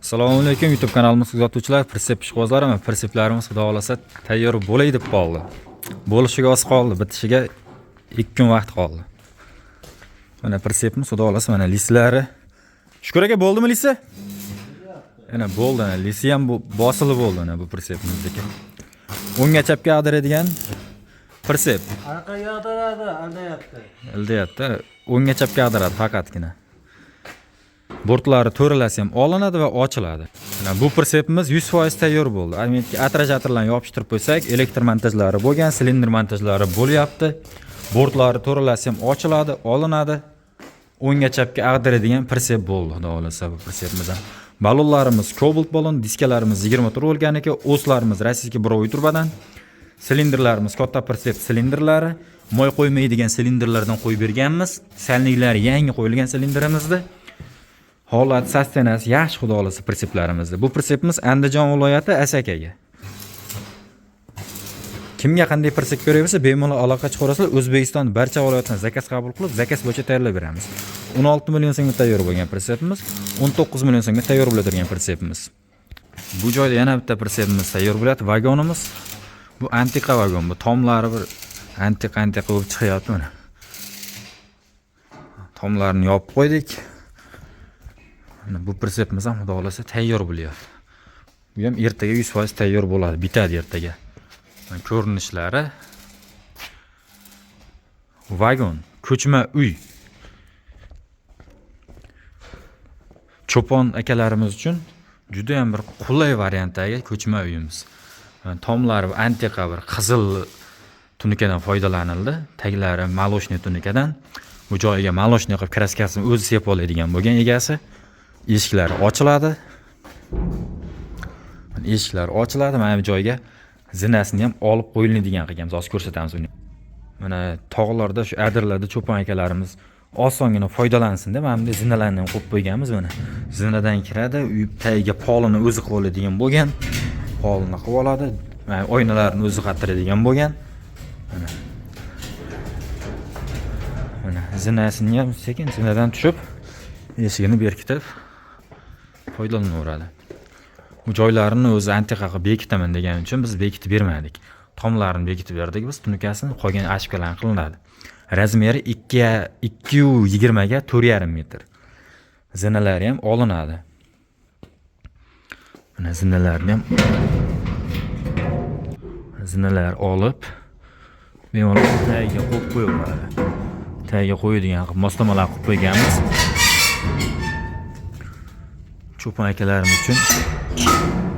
Assalomu alaykum YouTube kanalimiz kuzatuvchilar, Pritsep ishqibozlari va pritseplarimiz xudo xolasa tayyor bo'lay deb qoldi. Bo'lishiga oz qoldi, bitishiga 2 kun vaqt qoldi. Mana pritsepimiz xudo xolasa mana lislari. Shukur aka bo'ldimi lisi? Ana bo'ldi, ana lisi ham bosilib bo'ldi ana bu pritsepimizdagi. O'ngga chapga ag'daradigan pritsep. Orqaga ag'daradi, aldayapti. Aldayapti. O'ngga chapga ag'daradi faqatgina. Bortlari to'ralasi ham olinadi va ochiladi. Mana bu pritsepimiz 100% tayyor bo'ldi. Albatta atrajatorlarni yopishtirib qo'ysak, elektr montajlari bo'lgan, silindr montajlari bo'lyapti. Bortlari to'ralasi ham ochiladi, olinadi. O'ngga chapga ag'daradigan pritsep bo'ldi, xudo xolasa bu pritsepimizdan. Balonlarimiz Cobalt balon, diskalarimiz 24 organika, o'slarimiz rossiyskiy buroviy turbadan. Silindrlarimiz katta pritsep silindrlari, moy qo'ymaydigan silindrlardan qo'yib berganmiz. Salniklari yangi qo'yilgan silindrimizda. Holat sastenasi yaxshi xudo xolasa pritseplarimizni. Bu pritsepimiz Andijon viloyati Asakaga. Kimga qanday pritsep kerak bo'lsa, bemalol aloqa chiqarasizlar. O'zbekiston barcha viloyatdan zakaz qabul qilib, zakaz bo'yicha tayyorlab beramiz. 16 million so'mga tayyor bo'lgan pritsepimiz, 19 million so'mga tayyor bo'ladigan pritsepimiz. Bu joyda yana bitta pritsepimiz tayyor bo'ladi. Vagonimiz bu antiqa vagon. Bu tomlari bir antiqa bo'lib chiqyapti mana. Tomlarni yopib qo'ydik. Bu pritsepimiz ham xudo xolasa tayyor bo'lyapti. Bu ham ertaga 100% tayyor bo'ladi, bitadi ertaga. Ko'rinishlari vagon, ko'chma uy. Cho'pon akalarimiz uchun juda ham bir qulay variantdagi ko'chma uyimiz. Tomlari antiqa bir qizil tunikadan foydalanildi. Taglari maloshniy tunikadan. Bu joyiga maloshniy qilib kraskasini o'zi sepib oladigan bo'lgan egasi. Eshiklari ochiladi. Eshiklari ochiladi. Mana bu joyga zinasini ham olib qo'yiladigan qilganmiz. Hozir ko'rsatamiz uni. Mana tog'larda, shu adirlarda cho'pon akalarimiz osongina foydalansin deb mana bunday zinalarni ham qo'yib qo'yganmiz mana. Zinadan kiradi, uy tagiga polini o'zi qilib oladigan bo'lgan. Polini qilib oladi. Mana oynalarni o'zi qattiradigan bo'lgan. Mana zinasini ham sekin zinadan tushib, eshigini berkitib foydalanaveradi. Bu joylarini o'zi antiqa qilib bekitaman degan uchun biz bekitib bermadik. Tomlarini bekitib berdik biz, tunikasini qolgan ashkalarni qilinadi. Razmeri 2.20 ga 4.5 metr. Zinalari ham olinadi. Mana zinalarni ham zinalar olib bemalol tagiga qo'yib qo'yiladi. Tagiga qo'yadigan qilib moslamalar qilib qo'yganmiz. Cho'pon akalarimiz uchun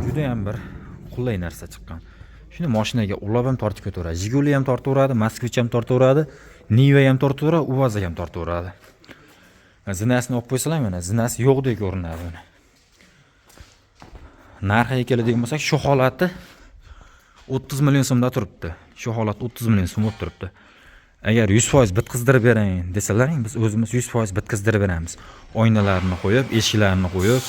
juda ham bir qulay narsa chiqqan. Shuni mashinaga ulab ham tortib ketaveradi. Jiguli ham tortaveradi, Moskvich ham tortaveradi, Niva ham tortaveradi, Uvaza ham tortaveradi. Zinasini olib qo'ysalar mana zinasi yo'qdek ko'rinadi mana. Narxiga keladigan bo'lsak, shu holati 30 million so'mda turibdi. Shu holat 30 million so'm bo'lib turibdi. Agar 100% bitkizdirib bering desalaring, biz o'zimiz 100% bitkizdirib beramiz. Oynalarni qo'yib, eshiklarni qo'yib,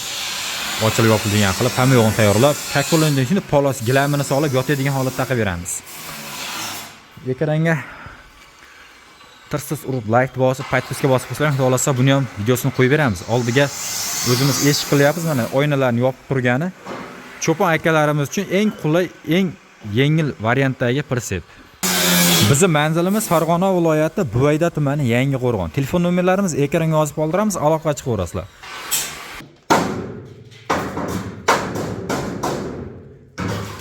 ochilib yopiladigan qilib, hamma yo'g'ini tayyorlab, kakko'landan shuni polos gilamini solib yotadigan holatda qilib beramiz. Ekranga tirsiz urib, like bosib, podpiska bosib qo'ysalaring, xudo xolasa buni ham videosini qo'yib beramiz. Oldiga o'zimiz eshik qilyapmiz, mana oynalarni yopib turgani cho'pon akalarimiz uchun eng qulay, eng yengil variantdagi pritsep. Bizning manzilimiz Farg'ona viloyati Buvayda tumani Yangiqo'rg'on. Telefon nomerlarimiz ekranga yozib qoldiramiz, aloqa chiqaverasizlar.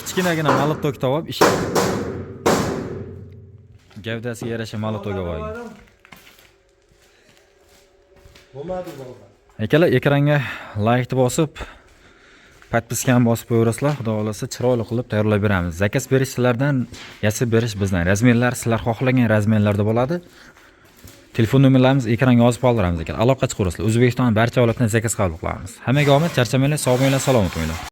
Kichkinagina molotok topib ish. Gavdasiga yarasha molotok olgan. Bo'lmadi bo'ldi. Akalar ekranga like bosib, podpiskani bosib qo'yaverasizlar. Xudo xolasa chiroyli qilib tayyorlab beramiz. Zakaz berish sizlardan, yasab berish bizdan. Razmerlar sizlar xohlagan razmerlarda bo'ladi. Telefon nomerlarimiz ekranga yozib qoldiramiz ekan. Aloqa chiqaverasizlar. O'zbekiston barcha viloyatdan zakaz qabul qilamiz. Hammaga omad, charchamanglar, sog' bo'linglar, salomat bo'linglar.